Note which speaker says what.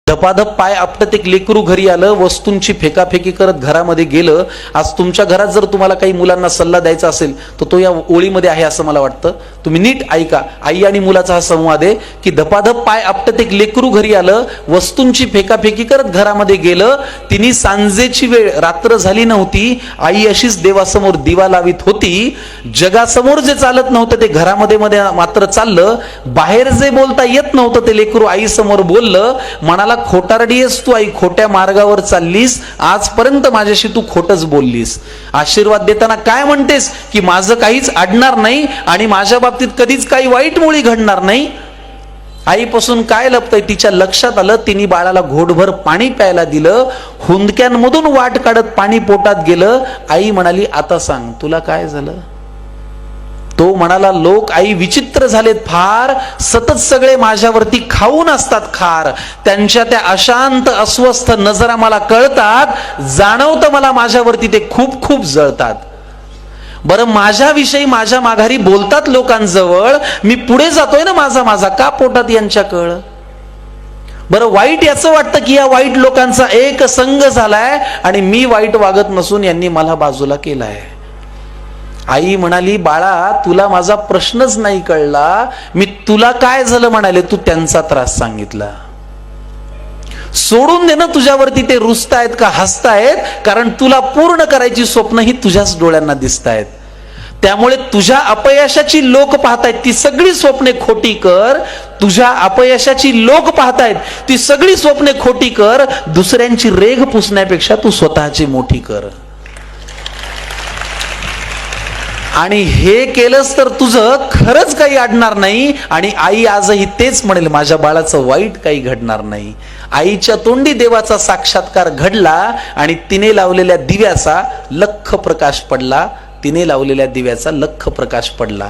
Speaker 1: धपाधप पाय आपटत एक लेकरू घरी आलं, वस्तूंची फेकाफेकी करत घरामध्ये गेलं. आज तुमच्या घरात जर तुम्हाला काही मुलांना सल्ला द्यायचा असेल तर तो या ओळीमध्ये आहे असं मला वाटतं. तुम्ही नीट ऐका. आई आणि मुलाचा हा संवाद आहे की धपाधप पाय आपटत एक लेकरू घरी आलं, वस्तूंची फेकाफेकी करत घरामध्ये गेलं. तिने सांजेची वेळ, रात्र झाली नव्हती. आई अशीच देवासमोर दिवा लावित होती. जगासमोर जे चालत नव्हतं ते घरामध्ये मध्ये मात्र चाललं. बाहेर जे बोलता येत नव्हतं ते लेकरू आई समोर बोललं. म्हणाला, खोटारडी आहेस तू आई, खोट्या मार्गावर चाललीस, आजपर्यंत माझ्याशी तू खोटच बोललीस. आशीर्वाद देताना काय म्हणतेस की माझं काहीच अडणार नाही आणि माझ्या बाबतीत कधीच काही वाईट मुळी घडणार नाही. आईपासून काय लपतंय तिच्या लक्षात आलं. तिने बाळाला घोटभर पाणी प्यायला दिलं. हुंदक्यांमधून वाट काढत पाणी पोटात गेलं. आई म्हणाली, आता सांग तुला काय झालं. तो म्हणाला, लोक आई विचित्र झालेत फार, सतत सगळे माझ्यावरती खाऊन असतात खार. त्यांच्या त्या अशांत अस्वस्थ नजरा मला कळतात, जाणवतं मला माझ्यावरती ते खूप खूप जळतात. बरं, माझ्याविषयी माझ्या माघारी बोलतात लोकांजवळ, मी पुढे जातोय ना माझा माझा, का पोटात यांच्या कळ. बरं, वाईट याचं वाटतं की या वाईट लोकांचा एक संघ झालाय आणि मी वाईट वागत नसून यांनी मला बाजूला केलाय. आई म्हणाली, बाळा तुला माझा प्रश्नच नाही कळला. मी तुला काय झालं म्हणाले, तू त्यांचा त्रास सांगितला. सोडून दे ना तुझ्यावरती ते रुसतायत का हसतायत, कारण तुला पूर्ण करायची स्वप्न ही तुझ्याच डोळ्यांना दिसतायत. त्यामुळे तुझ्या अपयशाची लोक पाहतायत ती सगळी स्वप्ने खोटी कर. तुझ्या अपयशाची लोक पाहतायत ती सगळी स्वप्ने खोटी कर. दुसऱ्यांची रेघ पुसण्यापेक्षा तू स्वतःची मोठी कर. आणि हे केलंस तर तुझं खरंच काही अडणार नाही. आणि आई आजही तेच म्हणेल, माझ्या बाळाचं वाईट काही घडणार नाही. आईच्या तोंडी देवाचा साक्षात्कार घडला आणि तिने लावलेल्या दिव्याचा लख प्रकाश पडला. तिने लावलेल्या दिव्याचा लख प्रकाश पडला.